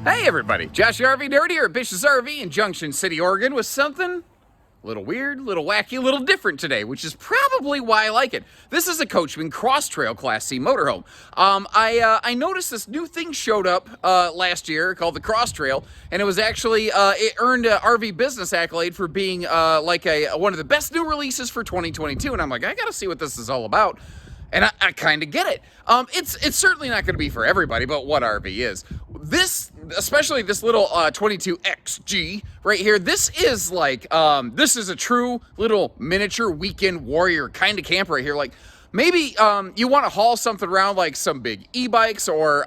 Hey everybody, Josh the RV Nerd here at Bish's RV in Junction City, Oregon with something a little weird, a little wacky, a little different today, which is probably why I like it. This is a Coachmen Cross Trail Class C motorhome. I noticed this new thing showed up last year called the Cross Trail, and it was actually, it earned an RV business accolade for being like one of the best new releases for 2022, and I'm like, I gotta see what this is all about. And I kind of get it. It's certainly not going to be for everybody, but what RV is. This, especially this little 22XG right here, this is like, this is a true little miniature weekend warrior kind of camp right here. Like, maybe you want to haul something around like some big e-bikes or,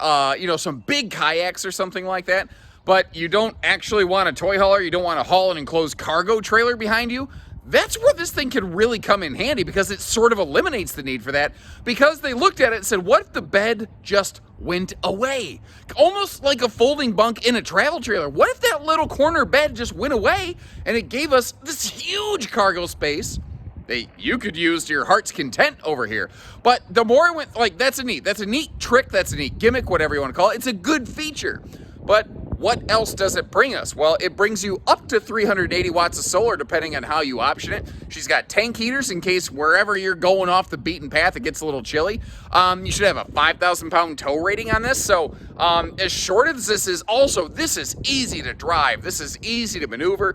some big kayaks or something like that, but you don't actually want a toy hauler, you don't want to haul an enclosed cargo trailer behind you. That's where this thing can really come in handy, because it sort of eliminates the need for that, because they looked at it and said, what if the bed just went away? Almost like a folding bunk in a travel trailer. What if that little corner bed just went away and it gave us this huge cargo space that you could use to your heart's content over here? But the more I went, like, that's a neat trick, that's a neat gimmick, whatever you want to call it. It's a good feature. But what else does it bring us? Well, it brings you up to 380 watts of solar, depending on how you option it. She's got tank heaters in case wherever you're going off the beaten path, it gets a little chilly. You should have a 5,000 pound tow rating on this. So as short as this is, also, this is easy to drive. This is easy to maneuver.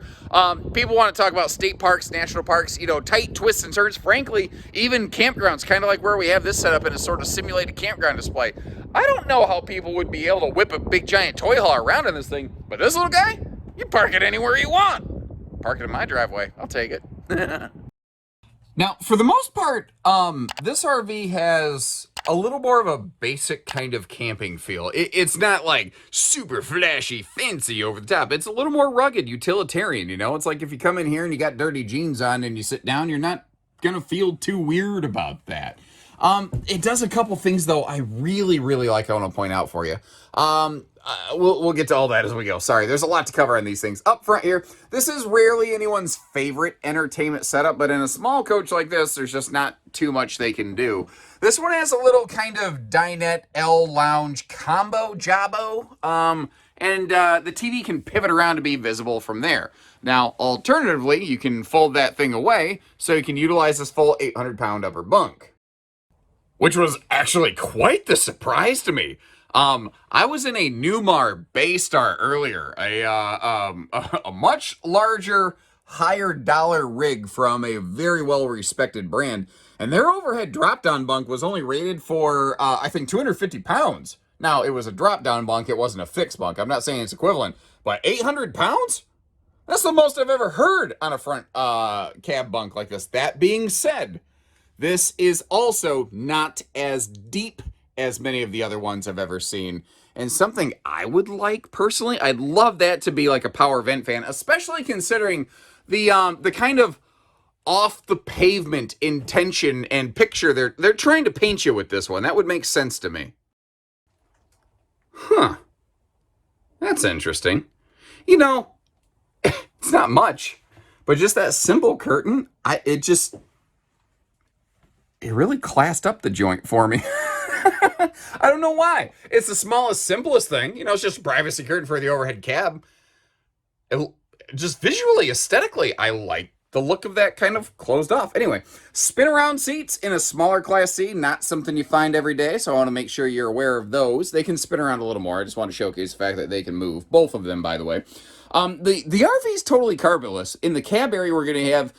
People want to talk about state parks, national parks, tight twists and turns. Frankly, even campgrounds, kind of like where we have this set up in a sort of simulated campground display. I don't know how people would be able to whip a big giant toy hauler around in this thing, but this little guy, you park it anywhere you want. Park it in my driveway. I'll take it. Now, for the most part, this RV has a little more of a basic kind of camping feel. It's not like super flashy, fancy, over the top. It's a little more rugged, utilitarian, It's like if you come in here and you got dirty jeans on and you sit down, you're not gonna feel too weird about that. It does a couple things, though, I really, really like. I want to point out for you. We'll get to all that as we go. Sorry, there's a lot to cover on these things. Up front here, this is rarely anyone's favorite entertainment setup, but in a small coach like this, there's just not too much they can do. This one has a little kind of dinette L lounge combo jabbo, and the TV can pivot around to be visible from there. Now, alternatively, you can fold that thing away so you can utilize this full 800-pound upper bunk, which was actually quite the surprise to me. I was in a Newmar Baystar earlier, a much larger, higher dollar rig from a very well-respected brand, and their overhead drop-down bunk was only rated for, I think, 250 pounds. Now, it was a drop-down bunk, it wasn't a fixed bunk. I'm not saying it's equivalent, but 800 pounds? That's the most I've ever heard on a front cab bunk like this. That being said, this is also not as deep as many of the other ones I've ever seen. And something I would like, personally, I'd love that to be like a power vent fan, especially considering the kind of off the pavement intention and picture they're trying to paint you with this one. That would make sense to me. Huh. That's interesting. It's not much, but just that simple curtain, it really classed up the joint for me. I don't know why. It's the smallest, simplest thing. It's just privacy curtain for the overhead cab. Just visually, aesthetically, I like the look of that kind of closed off. Anyway, spin around seats in a smaller Class C, not something you find every day, so I want to make sure you're aware of those. They can spin around a little more. I just want to showcase the fact that they can move. Both of them, by the way. The RV is totally carpetless. In the cab area, we're going to have,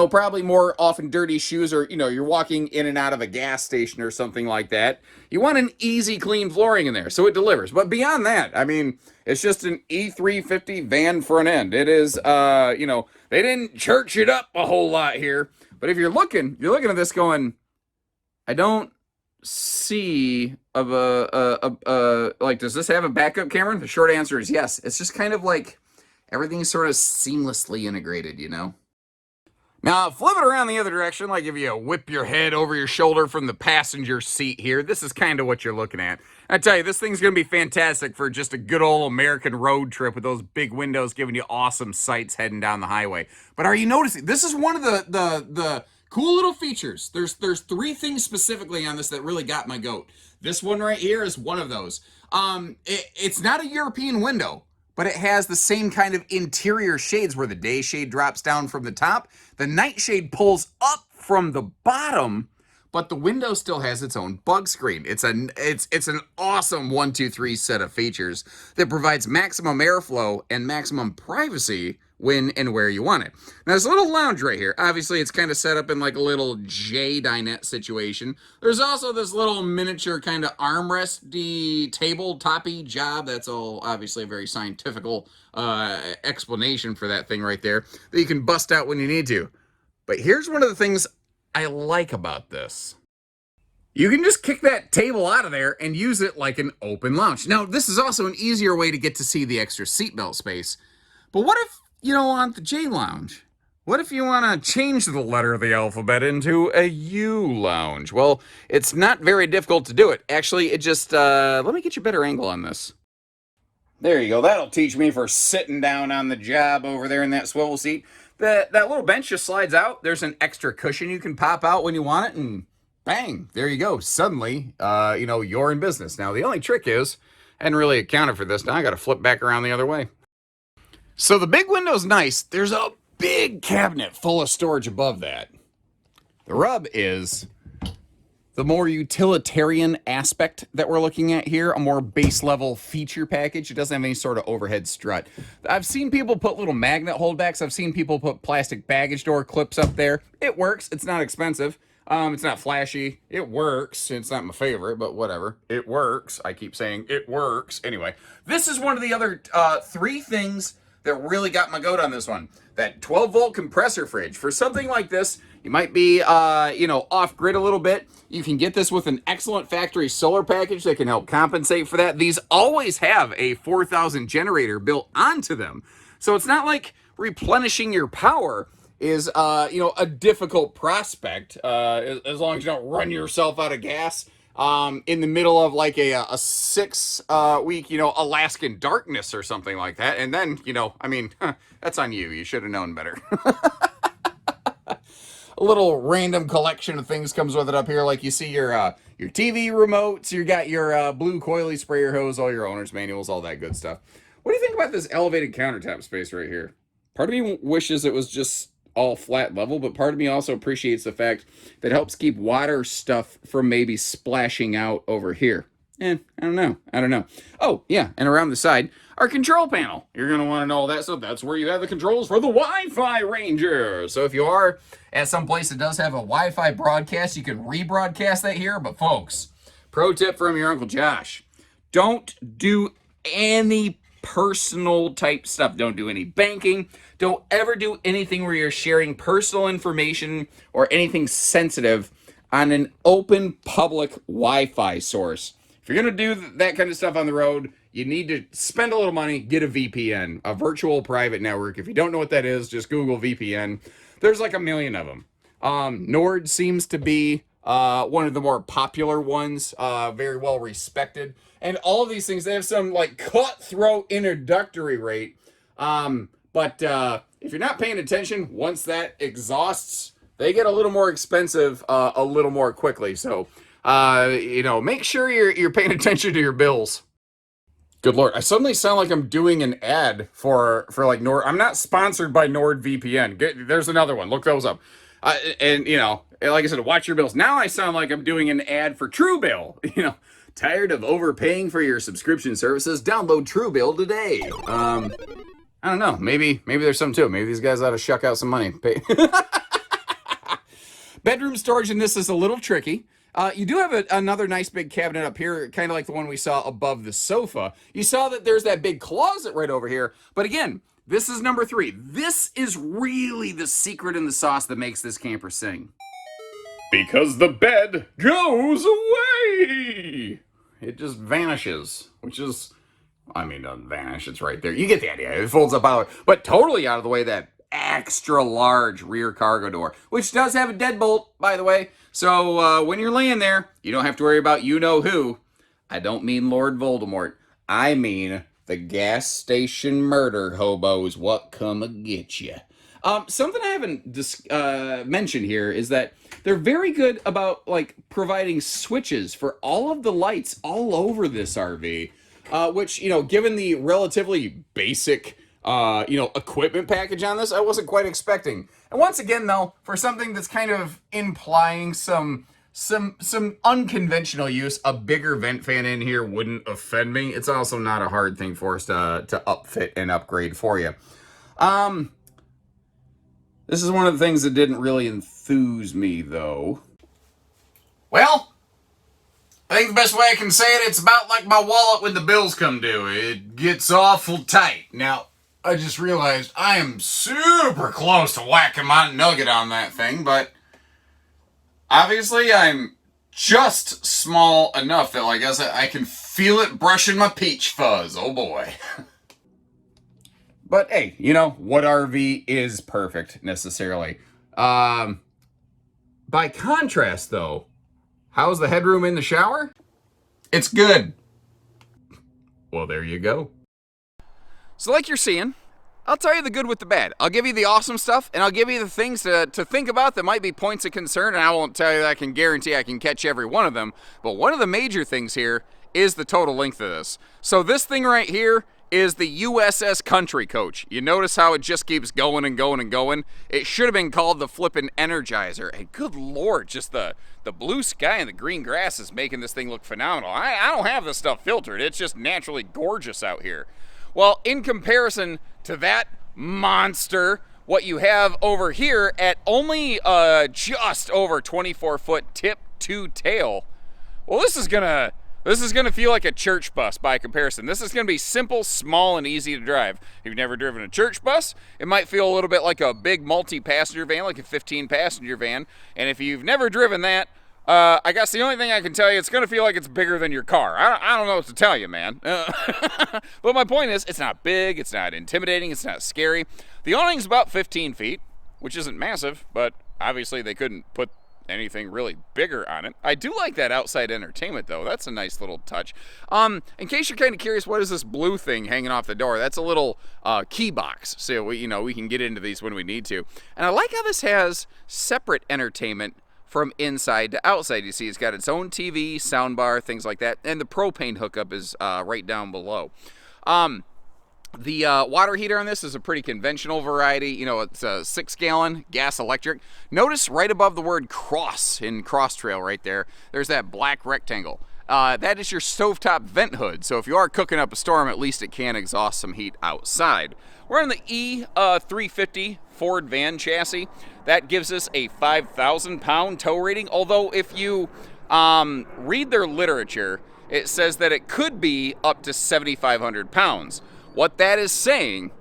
probably more often dirty shoes, or, you're walking in and out of a gas station or something like that. You want an easy, clean flooring in there, so it delivers. But beyond that, it's just an E350 van front end. It is, they didn't church it up a whole lot here. But if you're looking at this going, I don't see does this have a backup camera? The short answer is yes. It's just kind of like everything's sort of seamlessly integrated, Now, flip it around the other direction, like if you whip your head over your shoulder from the passenger seat here, this is kind of what you're looking at. I tell you, this thing's going to be fantastic for just a good old American road trip with those big windows giving you awesome sights heading down the highway. But are you noticing, this is one of the Cool little features. There's three things specifically on this that really got my goat. This one right here is one of those. It's not a European window, but it has the same kind of interior shades where the day shade drops down from the top. The night shade pulls up from the bottom, but the window still has its own bug screen. It's an awesome 1, 2, 3 set of features that provides maximum airflow and maximum privacy when and where you want it. Now, there's a little lounge right here. Obviously, it's kind of set up in like a little J dinette situation. There's also this little miniature kind of armresty table-toppy job. That's all obviously a very scientific explanation for that thing right there that you can bust out when you need to. But here's one of the things I like about this. You can just kick that table out of there and use it like an open lounge. Now, this is also an easier way to get to see the extra seatbelt space. But what if you don't want the J lounge? What if you want to change the letter of the alphabet into a U lounge? Well, it's not very difficult to do it. Actually, it just, let me get you a better angle on this. There you go. That'll teach me for sitting down on the job over there in that swivel seat. That little bench just slides out. There's an extra cushion you can pop out when you want it, and bang, there you go. Suddenly, you're in business. Now, the only trick is, I hadn't really accounted for this. Now I got to flip back around the other way. So the big window's nice. There's a big cabinet full of storage above that. The rub is the more utilitarian aspect that we're looking at here, a more base level feature package. It doesn't have any sort of overhead strut. I've seen people put little magnet holdbacks. I've seen people put plastic baggage door clips up there. It works. It's not expensive. It's not flashy. It works. It's not my favorite, but whatever. It works. I keep saying it works. Anyway, this is one of the other three things that really got my goat on this one. That 12-volt compressor fridge. For something like this, you might be, off-grid a little bit. You can get this with an excellent factory solar package that can help compensate for that. These always have a 4,000 generator built onto them. So it's not like replenishing your power is, a difficult prospect, as long as you don't run yourself out of gas in the middle of like a 6-week, Alaskan darkness or something like that. And then, that's on you. You should have known better. A little random collection of things comes with it up here. Like you see your TV remotes, you got your blue coily sprayer hose, all your owner's manuals, all that good stuff. What do you think about this elevated countertop space right here? Part of me wishes it was just all flat level, but part of me also appreciates the fact that it helps keep water stuff from maybe splashing out over here. I don't know. Oh, yeah, and around the side, our control panel. You're going to want to know all that, so that's where you have the controls for the Wi-Fi Ranger. So if you are at some place that does have a Wi-Fi broadcast, you can rebroadcast that here. But folks, pro tip from your Uncle Josh, don't do any personal type stuff. Don't do any banking. Don't ever do anything where you're sharing personal information or anything sensitive on an open public Wi-Fi source. If you're going to do that kind of stuff on the road, you need to spend a little money, get a VPN, a virtual private network. If you don't know what that is, just Google VPN. There's like a million of them. Nord seems to be one of the more popular ones, very well respected. And all of these things, they have some like cutthroat introductory rate. But if you're not paying attention, once that exhausts, they get a little more expensive a little more quickly. So, make sure you're paying attention to your bills. Good Lord, I suddenly sound like I'm doing an ad for like Nord. I'm not sponsored by NordVPN. There's another one. Look those up. And like I said, watch your bills. Now I sound like I'm doing an ad for Truebill. Tired of overpaying for your subscription services? Download Truebill today. I don't know. Maybe there's something to it. Maybe these guys ought to shuck out some money. Bedroom storage in this is a little tricky. You do have another nice big cabinet up here, kind of like the one we saw above the sofa. You saw that there's that big closet right over here. But again, this is number 3. This is really the secret in the sauce that makes this camper sing. Because the bed goes away. It just vanishes, which is, doesn't vanish. It's right there. You get the idea. It folds up out, but totally out of the way that extra large rear cargo door, which does have a deadbolt, by the way. So when you're laying there, you don't have to worry about you-know-who. I don't mean Lord Voldemort. I mean the gas station murder hobos what come and get you. Something I haven't mentioned here is that they're very good about like providing switches for all of the lights all over this RV, which given the relatively basic equipment package on this, I wasn't quite expecting. And once again, though, for something that's kind of implying some unconventional use, a bigger vent fan in here wouldn't offend me. It's also not a hard thing for us to upfit and upgrade for you. This is one of the things that didn't really enthuse me, though. Well, I think the best way I can say it, it's about like my wallet when the bills come due. It gets awful tight. Now, I just realized I am super close to whacking my nugget on that thing, but obviously I'm just small enough that like I can feel it brushing my peach fuzz. Oh boy. But hey, what RV is perfect necessarily? By contrast, though, how's the headroom in the shower? It's good. Well, there you go. So like you're seeing, I'll tell you the good with the bad. I'll give you the awesome stuff, and I'll give you the things to think about that might be points of concern, and I won't tell you that I can guarantee I can catch every one of them. But one of the major things here is the total length of this. So this thing right here is the USS Country Coach. You notice how it just keeps going and going and going? It should have been called the flippin' Energizer. And good Lord, just the blue sky and the green grass is making this thing look phenomenal. I don't have this stuff filtered. It's just naturally gorgeous out here. Well, in comparison to that monster, what you have over here at only just over 24-foot tip to tail, well, this is gonna feel like a church bus by comparison. This is gonna be simple, small, and easy to drive. If you've never driven a church bus, it might feel a little bit like a big multi-passenger van, like a 15-passenger van. And if you've never driven that, I guess the only thing I can tell you, it's gonna feel like it's bigger than your car. I don't know what to tell you, man. But my point is, it's not big, it's not intimidating, it's not scary. The awning's about 15 feet, which isn't massive, but obviously they couldn't put anything really bigger on it. I do like that outside entertainment, though. That's a nice little touch. In case you're kind of curious, what is this blue thing hanging off the door? That's a little key box, so we can get into these when we need to. And I like how this has separate entertainment from inside to outside. You see, it's got its own TV, soundbar, things like that, and the propane hookup is right down below. The water heater on this is a pretty conventional variety. It's a 6-gallon gas electric. Notice right above the word cross in Cross Trail right there, there's that black rectangle. That is your stovetop vent hood. So if you are cooking up a storm, at least it can exhaust some heat outside. We're on the E350 Ford van chassis. That gives us a 5,000-pound tow rating. Although if you read their literature, it says that it could be up to 7,500 pounds. What that is saying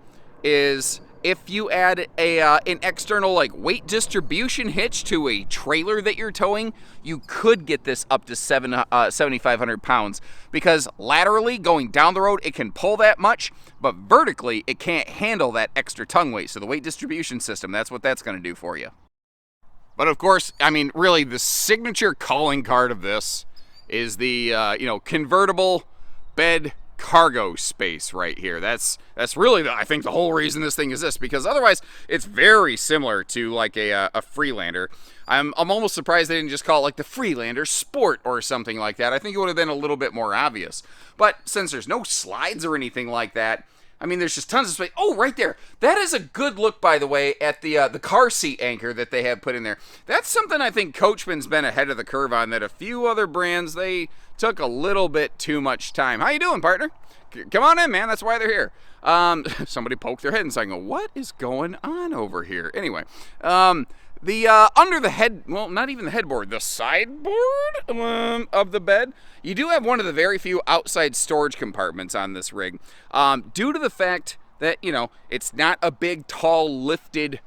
is if you add an external weight distribution hitch to a trailer that you're towing, you could get this up to 7,500 pounds, because laterally going down the road it can pull that much, but vertically it can't handle that extra tongue weight. So the weight distribution system, that's what that's going to do for you. But of course, really the signature calling card of this is the convertible bed cargo space right here. That's really I think the whole reason this thing is this, because otherwise it's very similar to like a Freelander. I'm almost surprised they didn't just call it like the Freelander Sport or something like that. I think it would have been a little bit more obvious. But since there's no slides or anything like that, there's just tons of space. Oh, right there. That is a good look, by the way, at the car seat anchor that they have put in there. That's something I think Coachman's been ahead of the curve on, that a few other brands, they took a little bit too much time. How you doing, partner? Come on in, man. That's why they're here. Somebody poked their head and saying, what is going on over here? Anyway, the under the head, well, not even the headboard, the sideboard of the bed, you do have one of the very few outside storage compartments on this rig, due to the fact that, it's not a big, tall, lifted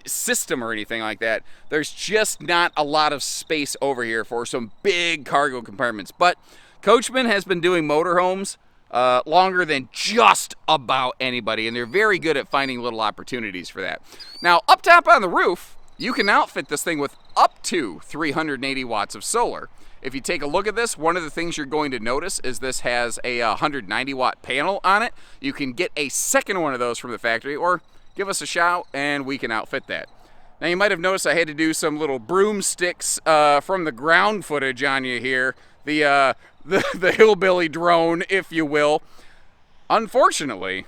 system or anything like that. There's just not a lot of space over here for some big cargo compartments. But Coachman has been doing motorhomes longer than just about anybody, and they're very good at finding little opportunities for that. Now, up top on the roof, you can outfit this thing with up to 380 watts of solar. If you take a look at this, one of the things you're going to notice is this has a 190 watt panel on it. You can get a second one of those from the factory, or give us a shout and we can outfit that. Now you might have noticed I had to do some little broomsticks from the ground footage on you here. The hillbilly drone, if you will. Unfortunately,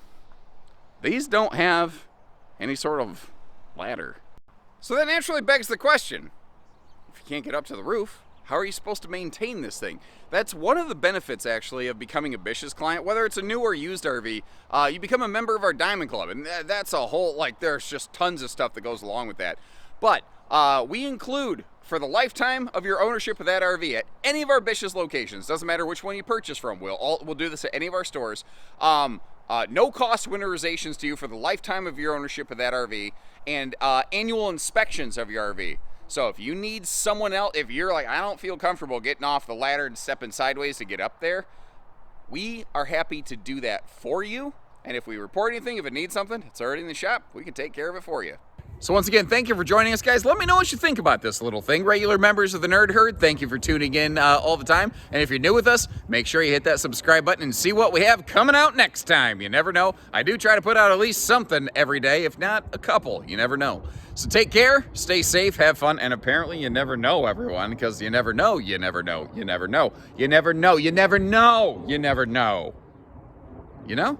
these don't have any sort of ladder. So that naturally begs the question, if you can't get up to the roof, how are you supposed to maintain this thing? That's one of the benefits, actually, of becoming a Bish's client. Whether it's a new or used RV, you become a member of our Diamond Club, and that's a whole, like, there's just tons of stuff that goes along with that. But we include, for the lifetime of your ownership of that RV, at any of our Bish's locations, doesn't matter which one you purchase from, we'll do this at any of our stores, no cost winterizations to you for the lifetime of your ownership of that RV, and annual inspections of your RV. So if you need someone else, if you're like, I don't feel comfortable getting off the ladder and stepping sideways to get up there, we are happy to do that for you. And if we report anything, if it needs something, it's already in the shop, we can take care of it for you. So once again, thank you for joining us, guys. Let me know what you think about this little thing. Regular members of the Nerd Herd, thank you for tuning in all the time. And if you're new with us, make sure you hit that subscribe button and see what we have coming out next time. You never know. I do try to put out at least something every day, if not a couple. You never know. So take care, stay safe, have fun, and apparently you never know, everyone, because you never know, you never know, you never know, you never know, you never know, you never know. You know?